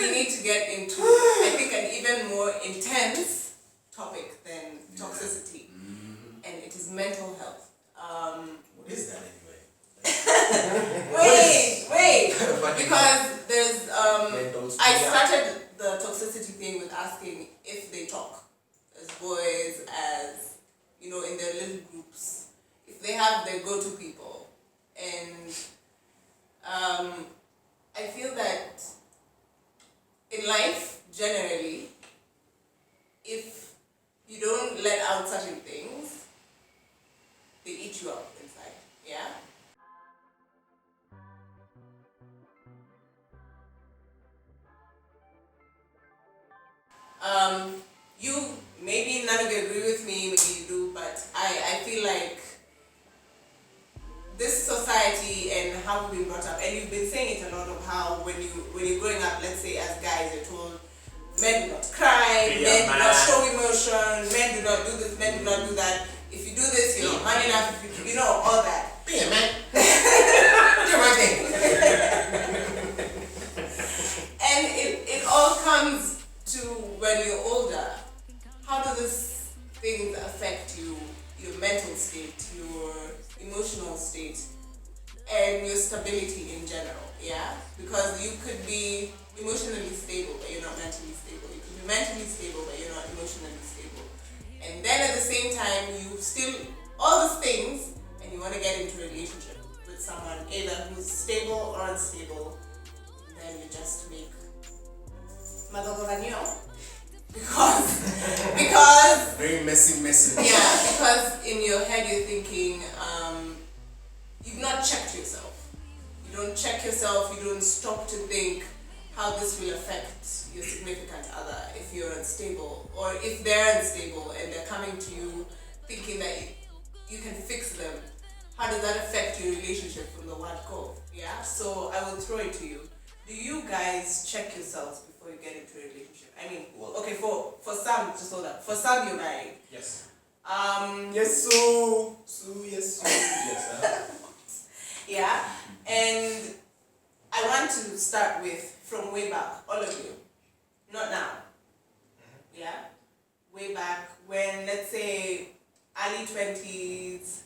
we need to get into, I think, an even more intense topic than toxicity, and it is mental health. What is that anyway? Wait, because there's I started the toxicity thing with asking if they talk as boys, as in their little groups, if they have their go-to people, and I feel that in life generally, if you don't let out certain things, they eat you up inside. Yeah. You maybe none of you agree with me, maybe you do, but I feel like this society and how we've been brought up, and you've been saying it a lot of how when you're growing up, let's say as guys, you're told men do not cry, men do not show emotion, men do not do this, men do not do that. If you do this, you're not man enough. If you all that. Be a man. Do my thing. And it all comes to when you're older. How do these things affect you, your mental state, your emotional state, and your stability in general? Yeah, because you could be emotionally stable, but you're not mentally stable. You could be mentally stable, but you're not emotionally stable. And then at the same time, you still all these things, and you want to get into a relationship with someone either who's stable or unstable. Then you just make because Very messy. yeah, because in your head you're thinking you've not checked yourself. You don't check yourself. You don't stop to think how this will affect your significant other if you're unstable, or if they're unstable and they're coming to you thinking that you can fix them. How does that affect your relationship from the word go? Yeah. So I will throw it to you. Do you guys check yourselves before you get into a relationship? I mean, okay, for some, just hold up. For some, you're married. Yes. Yes, so yes. Yeah, and I want to start with from way back, all of you, not now. Yeah, way back when, let's say, early 20s,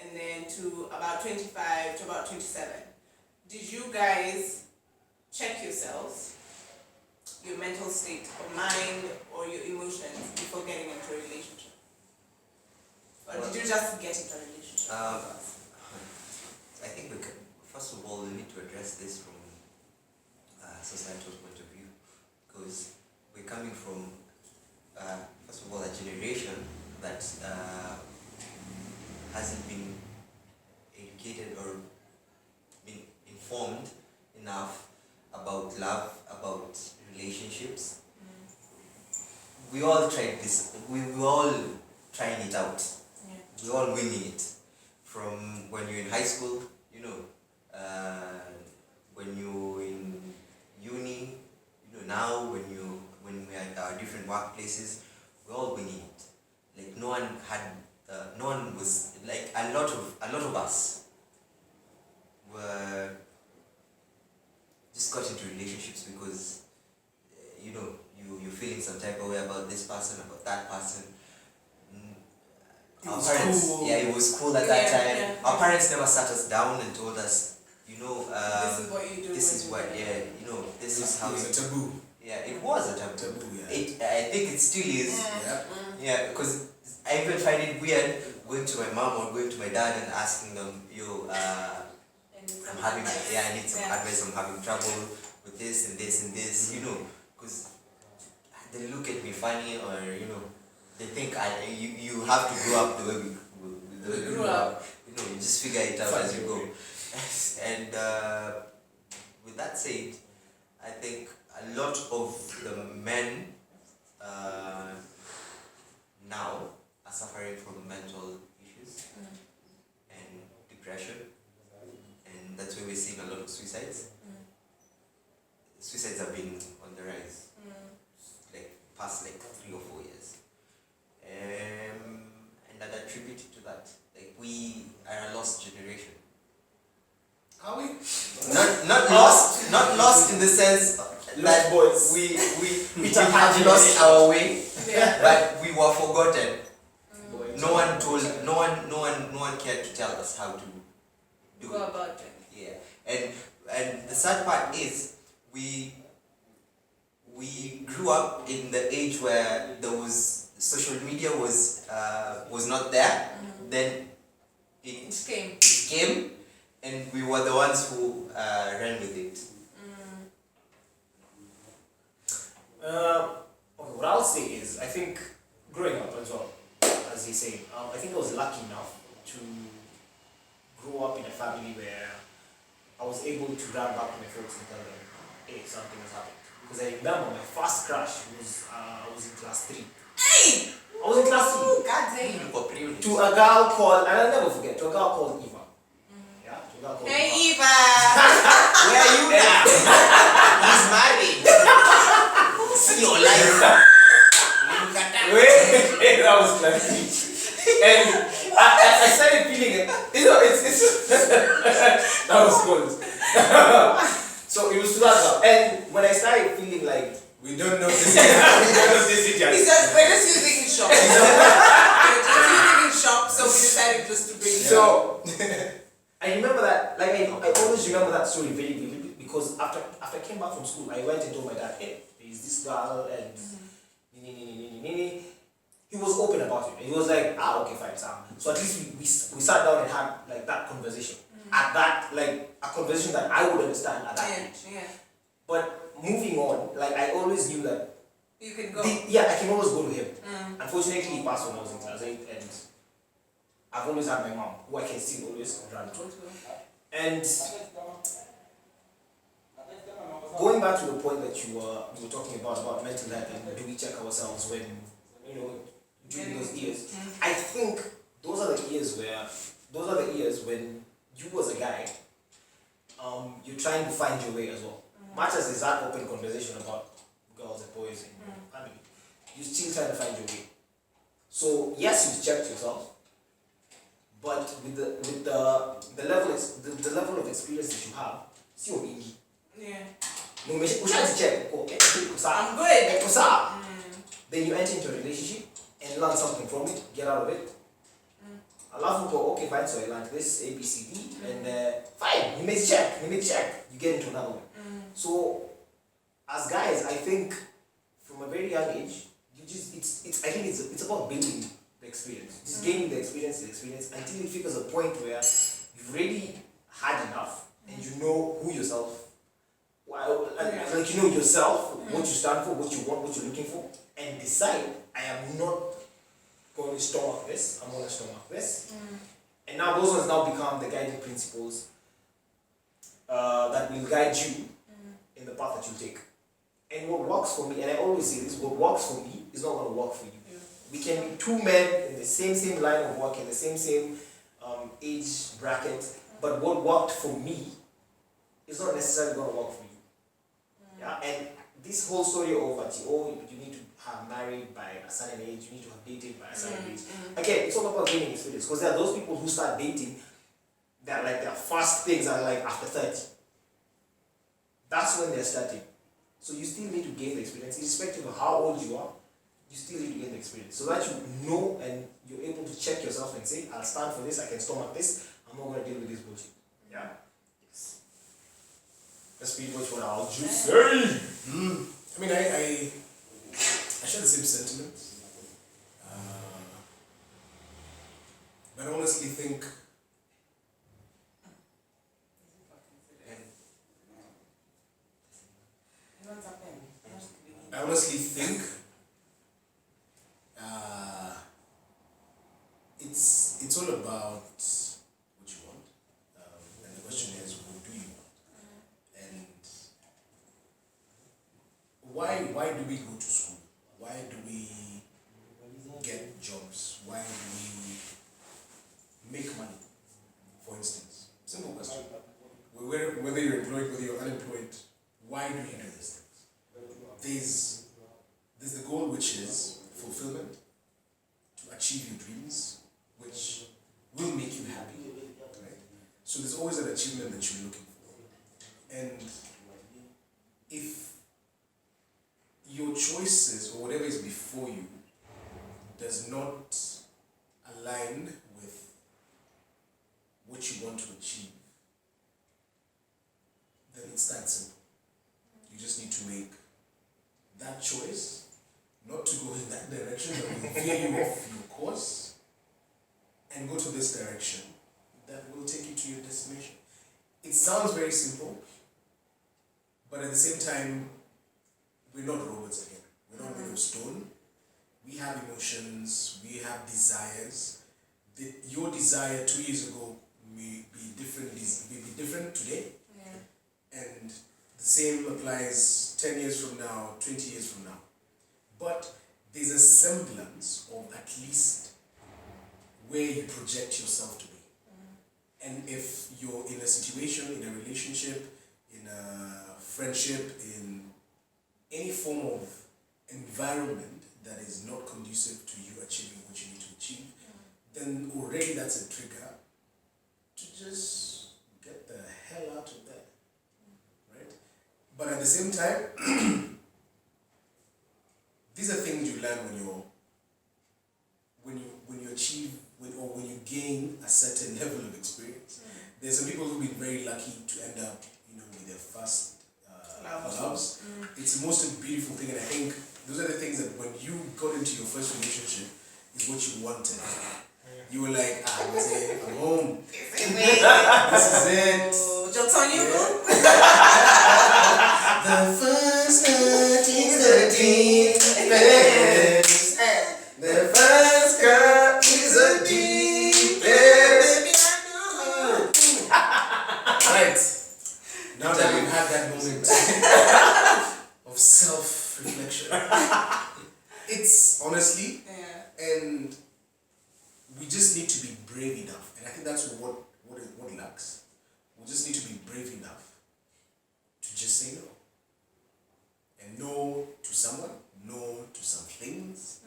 and then to about 25 to about 27. Did you guys check yourselves, your mental state of mind or your emotions before getting into a relationship? Or did you just get into a relationship? I think first of all, we need to address this from a societal point of view, because we're coming from, first of all, a generation that hasn't been educated or been informed enough about love, about relationships. We all tried this. We all trying it out. Yeah. We're all winning it. From when you're in high school, when you're in uni, now when we're at our different workplaces, we're all winning it. Like no one was like a lot of us were just got into relationships because you're feeling some type of way about this person, about that person. Our parents, cool. Yeah, it was cool at that time. Yeah. Our parents never sat us down and told us, this is what you do. this is what, this is how it was a taboo. Yeah, it was a taboo. Yeah. I think it still is. Yeah. Yeah, because I even find it weird going to my mom or going to my dad and asking them, I need some advice, I'm having trouble with this and this and this, because they look at me funny, or they think you have to grow up the way we grew up. You just figure it out as you go. And with that said, I think a lot of the men now are suffering from mental issues and depression, and that's why we're seeing a lot of suicides. Suicides have been on the rise, past 3 or 4 years, and I'd attribute it to that. We are a lost generation. Are we? Not lost in the sense. that boys. we Peter have Pan lost generation. our way, Yeah. but we were forgotten. Boys. No one cared to tell us how to do Go it. about it. Yeah, and the sad part is we grew up in the age where there was social media was not there. Then It it came. came, and we were the ones who ran with it. Okay, what I'll say is, I think growing up as well, as you say, I think I was lucky enough to grow up in a family where I was able to run back to my folks and tell them, hey, something has happened. Because I remember my first crush was, I was in class 3. Hey! I was in class 3. Oh, God damn. You got privilege. To a girl called, and I'll never forget, to a girl called Eva. Yeah, to a girl called Hey, Eva. Eva! Where are you now? He's married. See your life. Look at that. Wait, that was class 3. And I started feeling it. You know, it's that was cool. So it was that girl. And when I started feeling like We don't know this. We don't know this He's yet. just, we're just using shop. We're just using shop, so we decided just to bring it. so. I remember that, like I always remember that story very vividly because after I came back from school, I went and told my dad, hey, there's this girl and he was open about it. And he was like, okay, fine, Sam. So at least we sat down and had like that conversation. At that, like a conversation that I would understand at that age. Yeah. But moving on, like I always knew that You can go. I can always go to him. Unfortunately, he passed when I was in class 8 and I've always had my mom, who I can still always run to. And going back to the point that you were talking about mental health and do we check ourselves when, during those years, I think those are the years when you as a guy, you're trying to find your way as well. Much as there's that open conversation about girls and boys in your family, you're still trying to find your way. So yes, you've checked yourself, but with the level of experience that you have, still mingi. Yeah. No, we should check. I'm good. Then you enter into a relationship and learn something from it, get out of it. I love to go, okay, fine, so I learned this, A, B, C, D, and fine, you may check, you get into another one. So, as guys, I think from a very young age, I think it's about building the experience, just gaining the experience until it figures a point where you've really had enough and you know who yourself, like you know yourself, what you stand for, what you want, what you're looking for, and decide, I am not going to stomach this, I'm going to stomach this. And now those ones now become the guiding principles that will guide you in the path that you take. And what works for me, and I always say this, what works for me is not going to work for you. We can be two men in the same line of work, in the same age bracket, but what worked for me is not necessarily going to work for you. Yeah, and this whole story of that, you need to have married by a certain age, you need to have dated by a certain age. Again, it's all about gaining experience because there are those people who start dating that like their first things are like after 30. That's when they're starting. So you still need to gain the experience, irrespective of how old you are. You still need to gain the experience so that you know and you're able to check yourself and say, I'll stand for this, I can stomach this, I'm not going to deal with this bullshit. Yeah? Yes. That's pretty much what I'll just say. I mean, I share the same sentiment. But I honestly think it's all about what you want. And the question is, what do you want? And why do we go to school? Why do we get jobs? Why do we make money? For instance, simple question. Whether you're employed, whether you're unemployed, why do you do these things? There's the goal, which is fulfillment, to achieve your dreams, which will make you happy, right? So there's always an achievement that you're looking for. And if choices or whatever is before you does not align with what you want to achieve, then it's that simple. You just need to make that choice, not to go in that direction, but will veer you off your course and go to this direction that will take you to your destination. It sounds very simple, but at the same time, we're not robots again. We're not made of stone. We have emotions, we have desires. Your desire 2 years ago may be different today. Yeah. And the same applies 10 years from now, 20 years from now. But there's a semblance of at least where you project yourself to be. And if you're in a situation, in a relationship, in a friendship, in any form of environment that is not conducive to you achieving what you need to achieve, then already that's a trigger to just get the hell out of there. Right? But at the same time, these are things you learn when you achieve when you gain a certain level of experience. There's some people who've been very lucky to end up, with their first loves. It's the most beautiful thing, and I think those are the things that when you got into your first relationship is what you wanted. You were like, I'm home. This is it. Jokes on you, boo. The first night is the deepest. The first cut is the deepest. Right. Now that we've had that moment of self-reflection, it's honestly, and we just need to be brave enough, and I think that's what lacks. We just need to be brave enough to just say no. And no to someone, no to some things.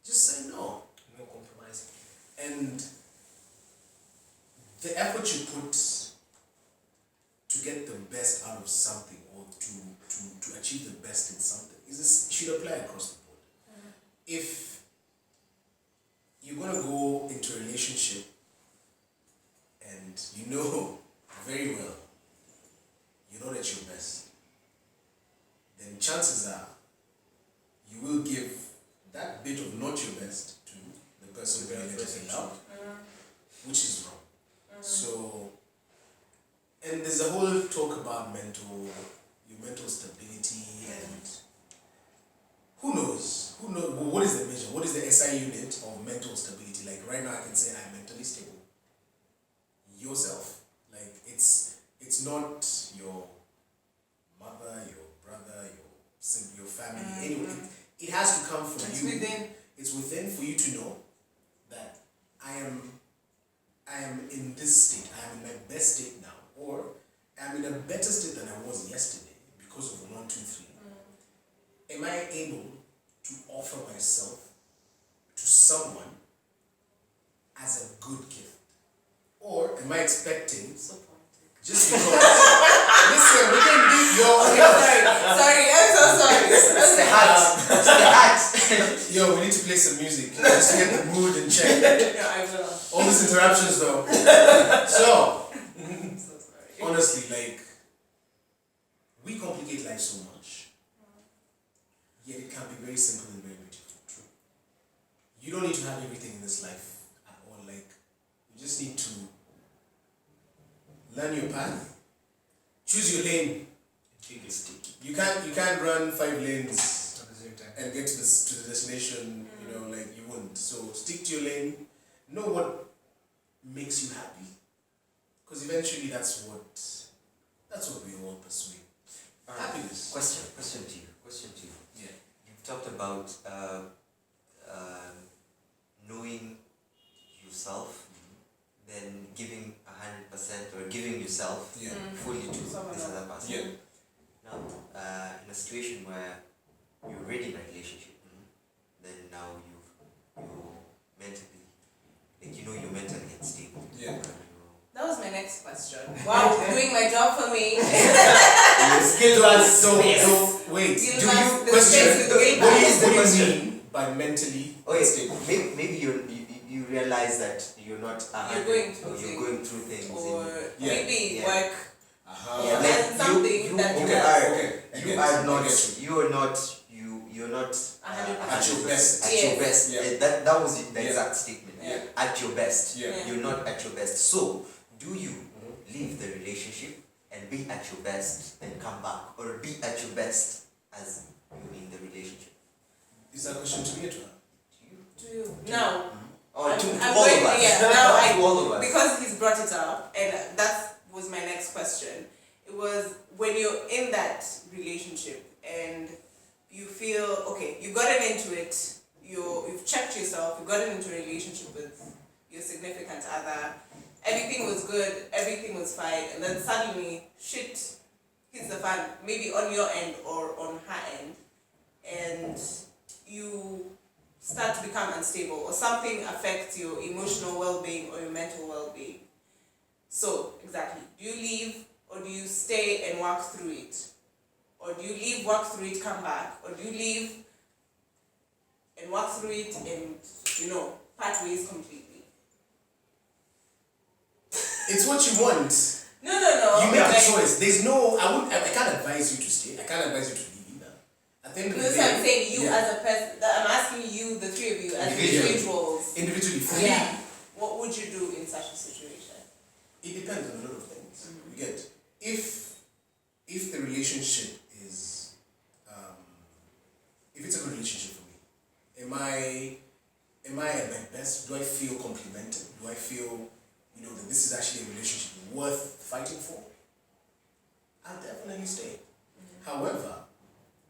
Just say no. No compromising. And the effort you put to get the best out of something or to achieve the best in something should apply across the board. If you're gonna go into a relationship and you know very well you're not at your best, then chances are you will give that bit of not your best to the person you're letting out, which is wrong. So, and there's a whole talk about your mental stability, and who knows what is the measure, what is the SI unit of mental stability? Like right now I can say I'm mentally stable. Yourself, like it's not your mother, your brother, your sibling, your family, anyone. It has to come from It's you. within. It's within for you to know that I am in this state. I am in my best state now, or I'm in a better state than I was yesterday because of 1, 2, 3. Am I able to offer myself to someone as a good gift, or am I expecting just because? Listen, we can be your. Sorry, I'm so sorry. It's the hat. It's the hat. Yo, we need to play some music just to get the mood in check. Yeah, I will. All these interruptions though. So, I'm so sorry. honestly, like, we complicate life so much. Yet it can be very simple and very beautiful. True. You don't need to have everything in this life at all. Like, you just need to learn your path. Choose your lane. You can't run 5 lanes At the same time. and get to the destination, like you wouldn't. So stick to your lane. Know what makes you happy, because eventually that's what we all pursue. Happiness. Question to you. Yeah. You've talked about knowing yourself, then giving 100% or giving yourself Yeah. fully to Someone this else. other person. Yeah. Now, in a situation where you're already in a relationship, then now you're mentally, you're mentally unstable. Yeah. That was my next question. Wow, doing my job for me. You're Gilbert So, space. wait. Gilbert, Do you the question? space with Gilbert. What Is the do you question. mean by mentally Okay, unstable? maybe you realize that you're not You're going through or you're things. going through things. Or Yeah. maybe Yeah. work. Yeah, And like something you that you okay, are- okay. I you get are you, not I get you're not 100%. At your best. At Yes. your best. Yeah. That was the Yeah. exact statement. Yeah. At your best. Yeah. Yeah. You're not at your best. So do you leave the relationship and be at your best and come back, or be at your best as you in the relationship? Is that a question to me or to her? To you. Now, Or to I'm all going- of us. yeah, now I- To all of us. because he's brought it up, and that was my next question. It was when you're in that relationship and you feel okay, you've gotten into it, you've checked yourself, you've gotten into a relationship with your significant other, everything was good, everything was fine, and then suddenly shit hits the fan, maybe on your end or on her end, and you start to become unstable or something affects your emotional well-being or your mental well-being. So, exactly, do you leave or do you stay and work through it? Or do you leave, work through it, come back? Or do you leave and work through it and, part ways completely? It's what you want. No. You make a like- choice. There's no. I can't advise you to stay. I can't advise you to leave either. At the end of the That's day, what I'm saying, you yeah. as a person, I'm asking you, the three of you, as Individually. individuals. Individually, for Yeah. me, What would you do in such a situation? it depends on a lot of things. You get if the relationship is if it's a good relationship for me, am I at my best? Do I feel complimented? Do I feel that this is actually a relationship worth fighting for? I'll definitely stay. However,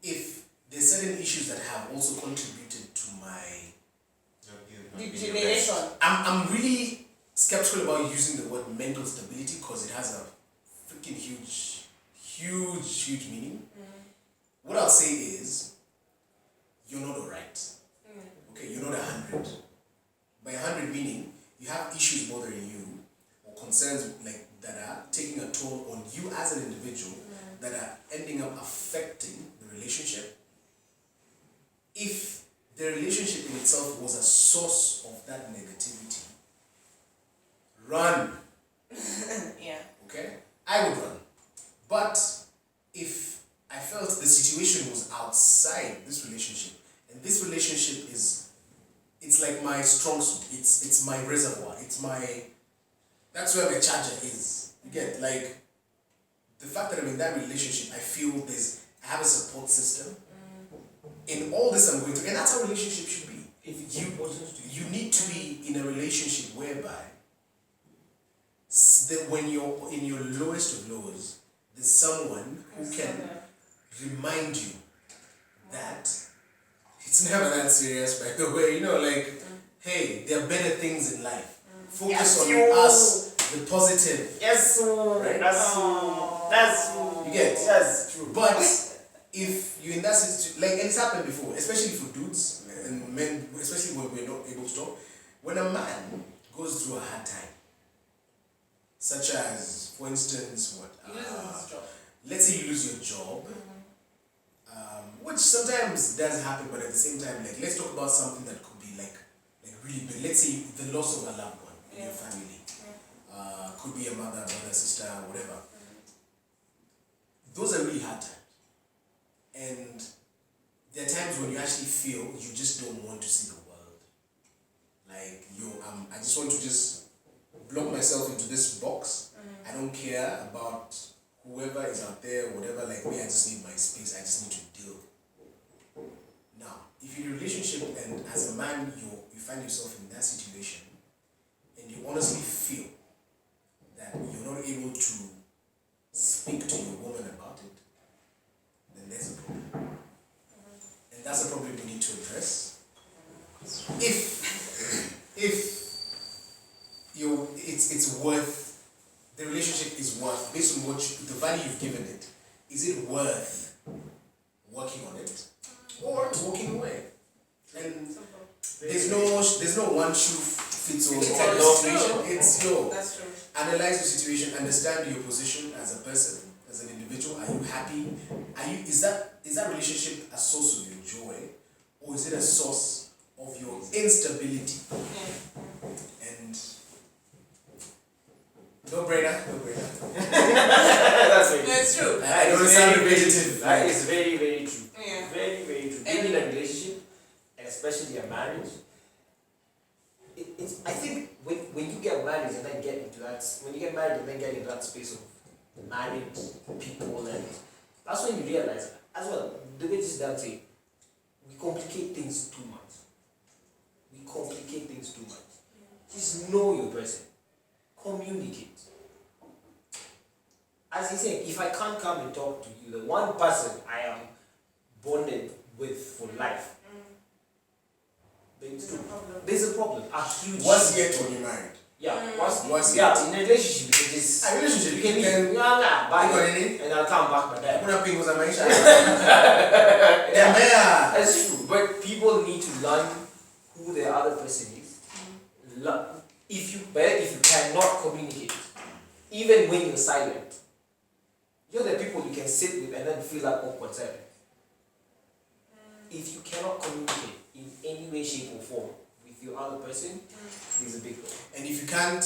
if there's certain issues that have also contributed to my Degeneration. I'm really skeptical about using the word mental stability because it has a freaking huge meaning. What I'll say is, you're not alright. Okay, you're not 100. By 100 meaning, you have issues bothering you or concerns like that are taking a toll on you as an individual that are ending up affecting the relationship. If the relationship in itself was a source of that negativity, run, Yeah. okay? I would run. But if I felt the situation was outside this relationship, and this relationship it's like my strong suit, it's my reservoir, that's where my charger is. You get, like, the fact that I'm in that relationship, I feel I have a support system in all this I'm going through, and that's how a relationship should be. If it's important to you. You need to be in a relationship whereby when you're in your lowest of lows, there's someone who can remind you that it's never that serious, by the way. Hey, there are better things in life. Focus on us, the positive. Yes, sir. Right? That's You get? Yes, true. But if you're in that situation, and it's happened before, especially for dudes and men, especially when we're not able to talk, when a man goes through a hard time, such as, for instance, let's say you lose your job, which sometimes does happen, but at the same time, let's talk about something that could be like really big. Let's say the loss of a loved one in your family. Could be a mother, brother, sister, whatever. Those are really hard times. And there are times when you actually feel you just don't want to see the world. I just want to just block myself into this box. I don't care about whoever is out there, whatever, like me, I just need my space, I just need to deal. Now, if you're in a relationship and as a man you find yourself in that situation and you honestly feel that you're not able to speak to your woman about it, then there's a problem. And that's a problem we need to address. If it's worth, the relationship is worth, based on the value you've given it, is it worth working on it or walking away? And there's no one shoe fits all type of situation. True. It's your That's true. analyze the situation, understand your position as a person, as an individual? Are you happy? Is that relationship a source of your joy, or is it a source of your instability? And no brainer. That's very No, it's true. I don't sound repetitive. That is very, very true. Yeah. Very, very true. And- Being in a relationship, and especially a marriage, I think when you get married and then get into that, when you get married and then get into that space of married people, and that's when you realize, as well, the way this damn thing, we complicate things too much. Just know your person. Communicate. As he's saying, if I can't come and talk to you, the one person I am bonded with for life, there's a problem. A huge. Was yet when you married? Yeah, Was yeah, yet? in a relationship, because it's. A relationship, You can leave. then- Bye. You got any? And I'll come back, but then. Kuna pingu za maisha. Tembea. That's true. But people need to learn who the other person is. If you cannot communicate, even when you're silent, you're the people you can sit with and then feel that awkward silence. If you cannot communicate in any way, shape, or form with your other person, there's a big problem. And if you can't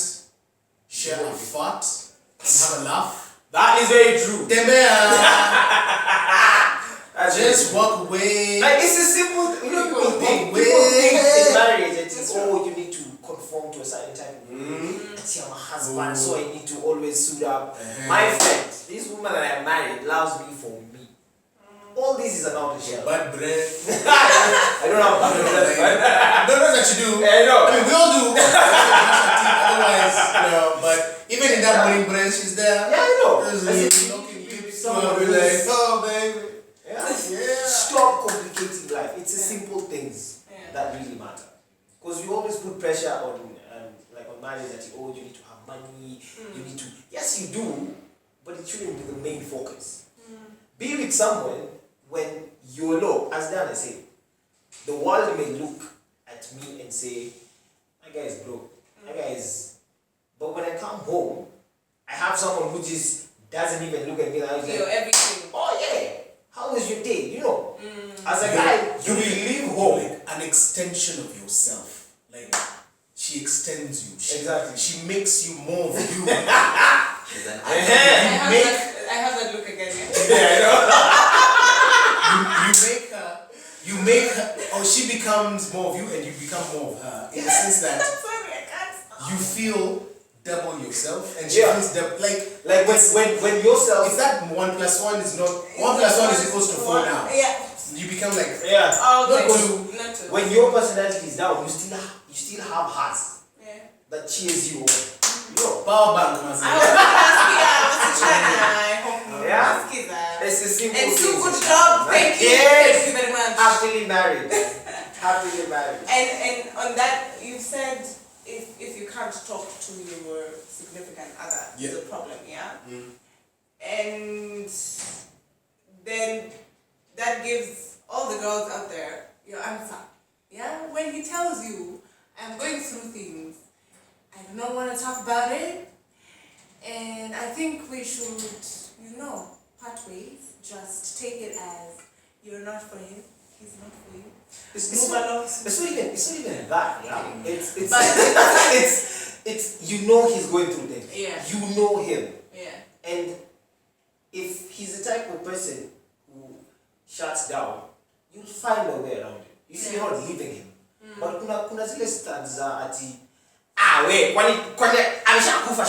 share a fart and have a laugh, That is very true. tembea. That's Just very true. walk away. Like it's a simple. People Walk think away. in marriage it's you need to conform to a certain type of it's your husband, so I need to always suit up. My friend, this woman that I married loves me for me. All this is about the shell. Bad breath. I don't know about No, not that you do. I know. I mean, we all do. Otherwise, but even in that morning breath, she's there. Yeah, I know. There's I a said, knocking lips. someone Be who's- like, oh, baby. Yeah. Stop complicating life. It's the simple things Yeah. that really matter. Because we always put pressure on, like on marriage that you need to have money. You need to. Yes, you do, but it shouldn't be the main focus. Be with someone when you're low. As Dana said, the world may look at me and say, "My guy is broke. My guy is." But when I come home, I have someone who just doesn't even look at me like, You're everything. "Oh yeah, how was your day?" You know, as a guy, you will leave home. Like an extension of yourself. Like, she extends you. Exactly. She makes you more of you. She's an I have that look again. Yeah, I know. You make her, or she becomes more of you and you become more of her. In the sense that Sorry, I can't. you feel double yourself and she Yeah. feels double. Like when yourself. It's that 1 + 1 is not 1 + 1 is equals to 4 now. Yeah. You become like Yeah. Oh, Not okay. to- Not to. When your personality is down, you still have heart Yeah. that cheers you on. You know. power bank, man. I was Yeah. yeah. It's a simple And so thing. good job. Thank you. Yes. Thank you very much. Happily married. Happily married. And on that, you said if you can't talk to your significant other, Yeah. it's a problem, yeah? And then that gives all the girls out there your answer, yeah? When he tells you, I'm going through things, I do not want to talk about it, and I think we should, part ways, just take it as you're not for him, he's not for you. It's Move not, along. it's not even that, yeah. It's But- it's you know he's going through things. Yeah. You know him. Yeah. And if he's the type of person who shuts down, you'll find a way around it. You see, you're not leaving him. But kuna zile stands za ati we kwani ameshakufa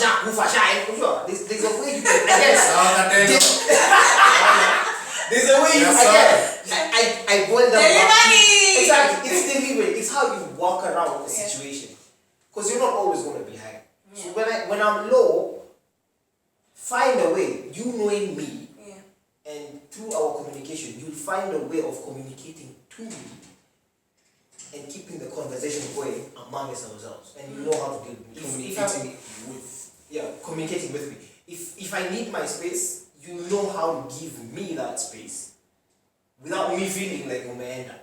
unajua there's a way you can I guess there's a way you Yes, I boiled down Delivery! exactly it's delivery. It's how you walk around the situation because you're not always going to be high. So when I'm low, find a way. You knowing me Yeah. and through our communication, you'll find a way of communicating to me and keeping the conversation going amongst ourselves. And you know how to deal with me. Communicating with me. If I need my space, you know how to give me that space without me feeling like umeenda.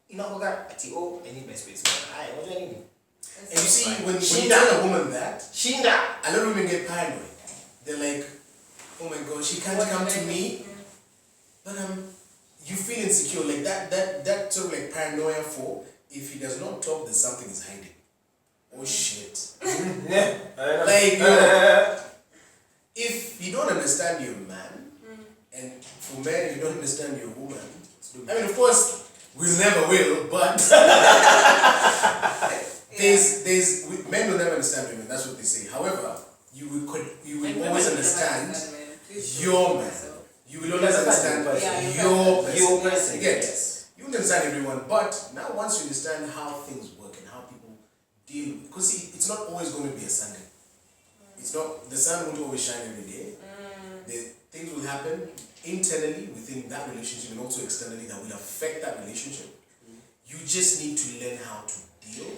Inakoga ati I need my space. What do I need? And you see, when you Shinda. tell a woman that, Shinda. a lot of women get paranoid. they're like, oh my god, she can't come to me. But you feel insecure, like that sort of like paranoia for if he does not talk, then something is hiding. Oh shit. Like if you don't understand your man, and for men you don't understand your woman, I mean of course we'll never will, but men will never understand women, that's what they say. However, you will always understand your man. You will always understand your person. Yes. You understand everyone, but now once you understand how things work and how people deal, because it's not always going to be a Sunday. It's not, the sun won't always shine every day. Things will happen internally within that relationship and also externally that will affect that relationship. You just need to learn how to deal.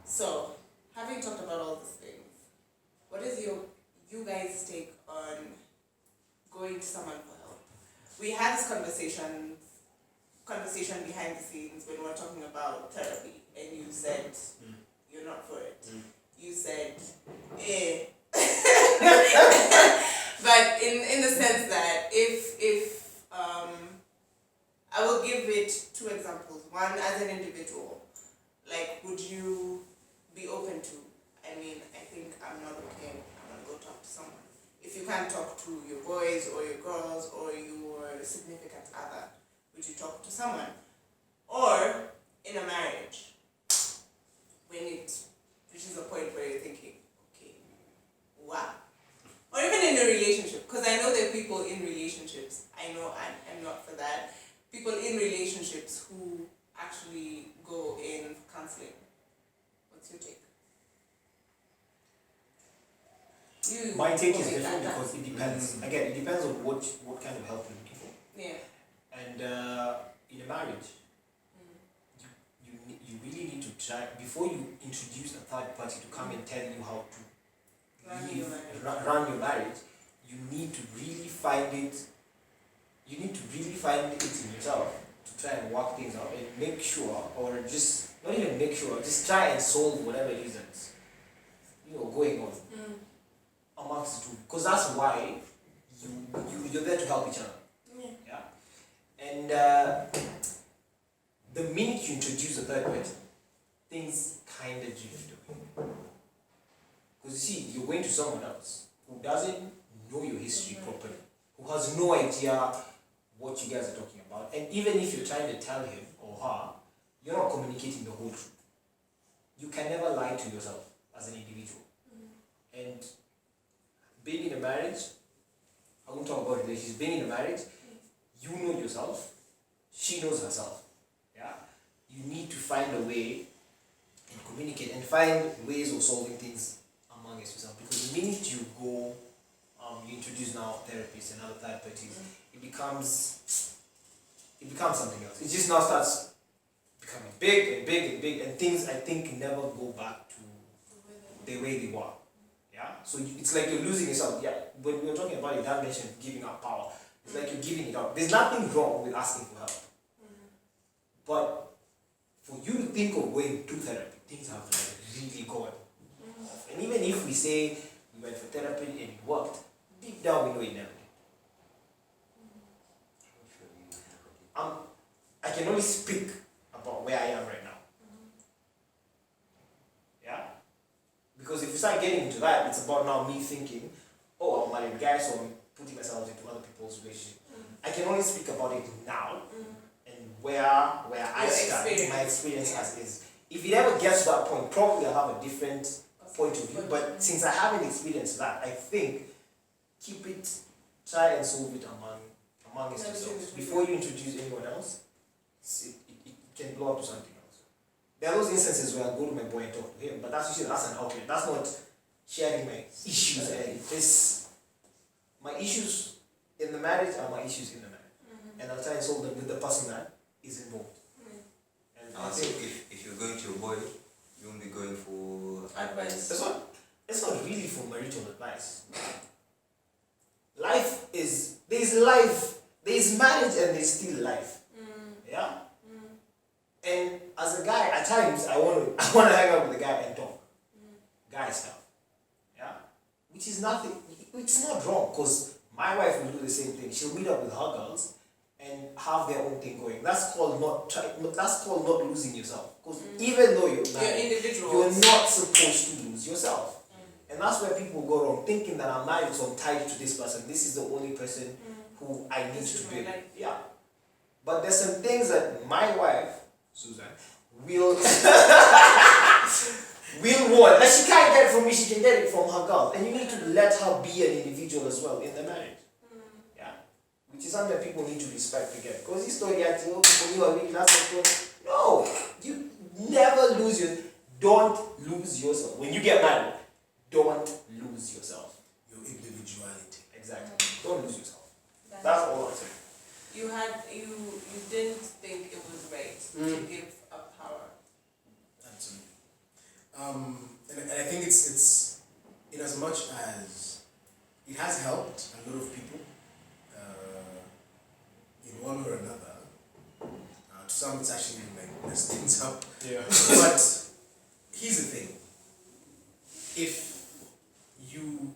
So, having talked about all these things, what is you guys' take on going to someone for help? We had this conversation behind the scenes when we were talking about therapy, and you said you're not for it. You said, eh. But in the sense that if I will give it two examples. One, as an individual, like, would you be open to, I mean, I think I'm not okay, I'm gonna go talk to someone. If you can't talk to your boys or your girls or your significant other, would you talk to someone? Or in a marriage, when it reaches a point where you're thinking, okay, wow. Or even in a relationship, because I know there are people in relationships, I know I'm not for that, people in relationships who actually go in counseling. What's your take? My take is different because it depends. Again, it depends on what kind of help you're looking for. Yeah. And in a marriage, you really need to try, before you introduce a third party to come and tell you how to run your marriage, you need to really find it. You need to really find it in yourself to try and work things out and make sure, or just not even make sure, just try and solve whatever it is that's going on amongst the two, because that's why you're there to help each other. Yeah. And the minute you introduce a third party, things kind of drift away. Because you see, you're going to someone else who doesn't know your history properly, who has no idea what you guys are talking about, and even if you're trying to tell him or her, you're not communicating the whole truth. You can never lie to yourself as an individual. And being in a marriage, I won't talk about relationships, being in a marriage, you know yourself, she knows herself. Yeah? You need to find a way and communicate and find ways of solving things among yourself, because the minute you go, you introduce now therapists and other third parties, it becomes something else. It just now starts becoming big and big and big, and things I think never go back to the way they were. Yeah. So it's like you're losing yourself. Yeah. When we were talking about it, that mentioned giving up power. It's like you're giving it up. There's nothing wrong with asking for help, but for you to think of going to therapy, things have like really gone off. And even if we say we went for therapy and it worked, deep down we know it never did. I can only speak about where I am right now. Yeah? Because if you start getting into that, it's about now me thinking, oh, I'm a married guy, so I'm putting myself into other people's relationship. I can only speak about it now and where I stand, my experience as is. If it ever gets to that point, probably I'll have a different point of view. But since I haven't experienced that, I think keep it, try and solve it among yourselves. Before you introduce anyone else, it can blow up to something else. There are those instances where I go to my boy and talk to him, but that's an outlet. That's not sharing my issues. My issues in the marriage are my issues in the marriage. And I'll try and solve them with the person that is involved. And I So think if you're going to your boy, you won't be going for advice. it's not really for marital advice. there's marriage and there's still life. Yeah? And as a guy, at times I wanna hang out with a guy and talk. Guy stuff. Yeah? Which is nothing, it's not wrong, because my wife will do the same thing. She'll meet up with her girls and have their own thing going. That's called not losing yourself. Because even though you're married, individuals. you're not supposed to lose yourself. And that's where people go wrong, thinking that I'm married, so I'm tied to this person. This is the only person who I need This is to my be. life. Yeah. But there's some things that my wife, Susan, will want. Like, she can't get it from me, she can get it from her girl. And you need to let her be an individual as well in the marriage. Yeah. Which is something that people need to respect again. Because this story, people you are really that's no, you never lose your. Don't lose yourself. When you get married, don't lose yourself. Your individuality. Exactly. Don't lose yourself. That's all I'm saying. You didn't think it was right to give up power. Absolutely. And I think it's in as much as it has helped a lot of people in one or another. To some, it's actually like messed things up. Yeah. But here's the thing: if you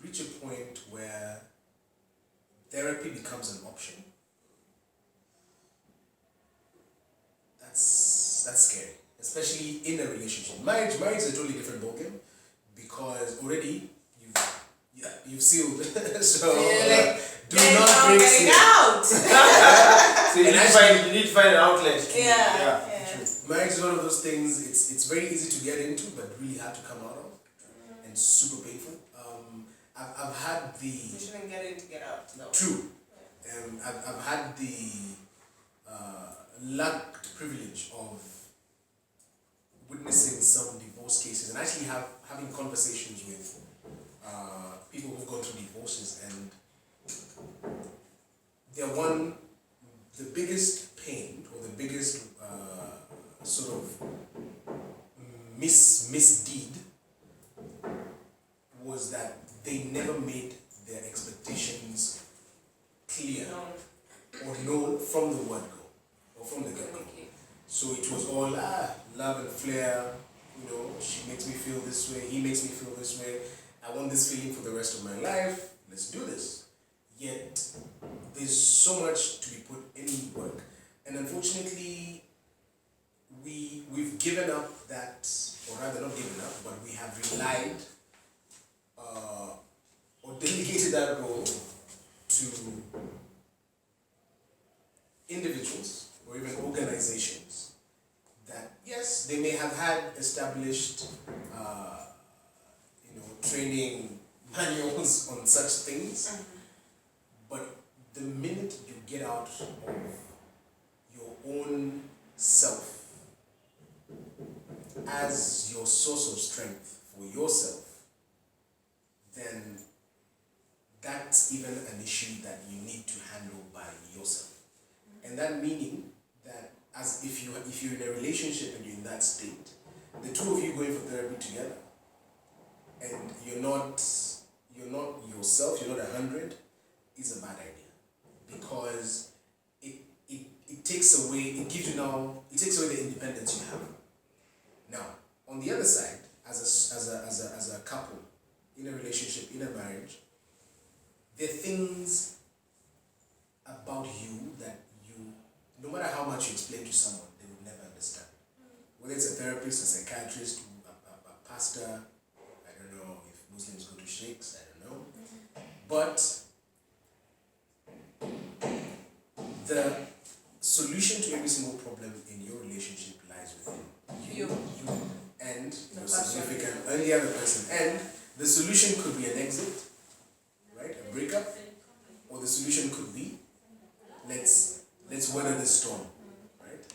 reach a point where therapy becomes an option, that's scary, especially in a relationship. Marriage is a totally different ballgame because already you've sealed. So do not break getting seal. out. So you need to find an outlet. Yeah. Marriage is one of those things. It's very easy to get into, but really hard to come out of, and super painful. I've had the You shouldn't get in to get out. No. true. I've had the luck privilege of witnessing some divorce cases and actually having conversations with people who've gone through divorces, and the biggest pain or the biggest sort of misdeed was that they never made their expectations clear No. or known from the word go or from the get-go. Okay. So it was all love and flair, she makes me feel this way, he makes me feel this way, I want this feeling for the rest of my life, let's do this. Yet there's so much to be put in work, and unfortunately we've given up that, or rather not given up, but we have relied or delegated that role to individuals or even organizations that, yes, they may have had established training manuals on such things, but the minute you get out of your own self as your source of strength for yourself, then that's even an issue that you need to handle by yourself. And that meaning that as if you're in a relationship and you're in that state, the two of you going for therapy together, and you're not yourself, you're not 100, is a bad idea, because it takes away the independence you have. Now, on the other side, as a couple in a relationship, in a marriage, there are things about you that no matter how much you explain to someone, they will never understand. Whether it's a therapist, a psychiatrist, a pastor, I don't know if Muslims go to sheikhs, I don't know. But the solution to every single problem in your relationship lies within you and your significant and the other person. And the solution could be an exit, right? A breakup, or the solution could be let's weather the storm, right?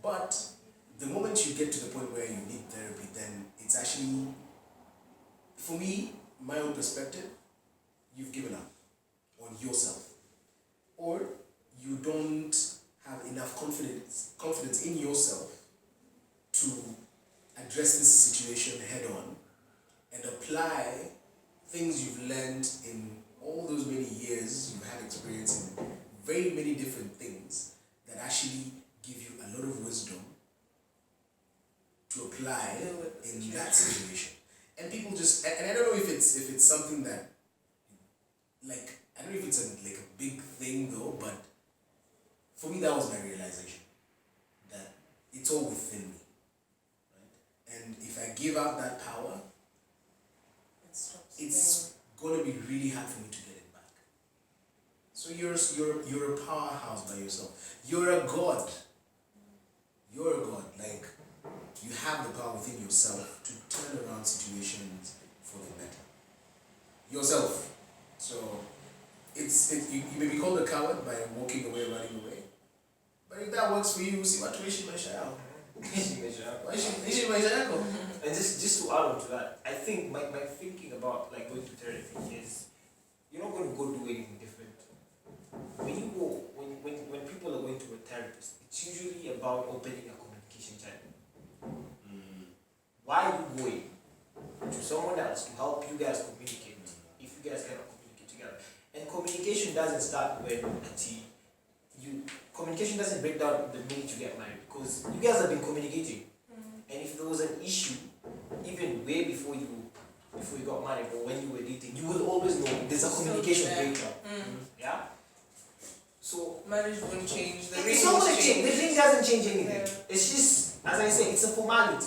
But the moment you get to the point where you need therapy, then it's actually, for me, my own perspective, you've given up on yourself, or you don't have enough confidence in yourself to address this situation head on and apply things you've learned in all those many years many different things that actually give you a lot of wisdom to apply Deal with the in that situation. And people just, and I don't know if it's something that, like, I don't know if it's like a big thing though, but for me that was my realization that it's all within me, right? And if I give out that power, It stops it's gonna be really hard for me to get it back. So you're a powerhouse by yourself. You're a god. You're a god. Like, you have the power within yourself to turn around situations for the better. Yourself. So you may be called a coward by walking away, running away. But if that works for you, see what tuition my child. And just to add on to that, I think my thinking about like going to therapy is you're not going to go do anything different. When people are going to a therapist, it's usually about opening a communication channel. Why are you going to someone else to help you guys communicate if you guys cannot communicate together? And communication doesn't start when communication doesn't break down the minute you get married, because you guys have been communicating. And if there was an issue, even way before you got married or when you were dating, you will always know there's a communication breakdown. Yeah? So Marriage won't change. The ring it's not won't going to change. The ring doesn't change anything. Yeah. It's just, as I say, it's a formality.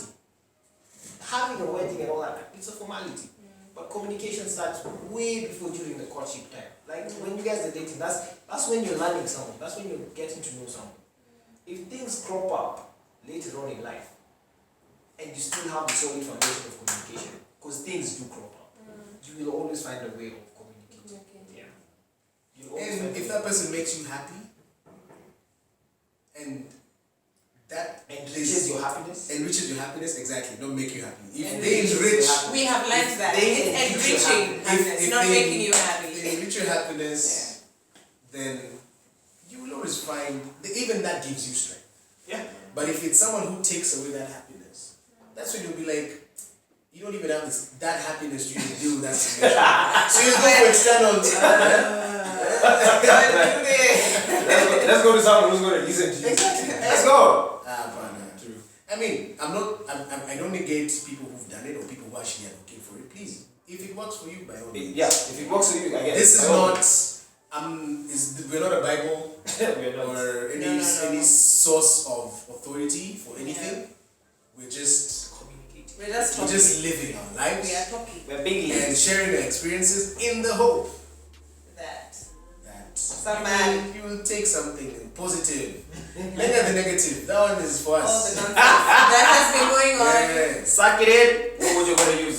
Having a wedding and all that, it's a formality. But communication starts way before during the courtship time. Like when you guys are dating, that's when you're learning someone. That's when you're getting to know someone. If things crop up later on in life, and you still have the solid foundation of communication, because things do crop up, you will always find a way of communicating. Yeah. You'll always And find a if way. that person makes you happy, and that Enriches your happiness. enriches your happiness, exactly, don't make you happy. If And they enriches enrich, your happiness. We have learned that. They It's enrich your enriching happiness, if not they- making you if happy. they enrich your happiness, then you will always find, even that gives you strength. Yeah. But if it's someone who takes away that happiness, that's when you'll be like, you don't even have that happiness to even deal with that situation. So you go for external. Let's go to someone who's going to listen to you. Exactly. Let's go. True. I mean, I don't negate people who've done it or people who actually advocate for it. Please, if it works for you, by all means. Yeah, if it works for you, I guess. This is we're not a Bible We're not. or any No. any source of authority for anything. We're just communicating. We're just we're talking. just living our lives We are talking. We're being and lazy. sharing our experiences in the hope That. that Somebody. you will take something positive. Many of the negative, that one is for All the us. nonsense that has been going on. Yes. Suck it in. What would you going to use?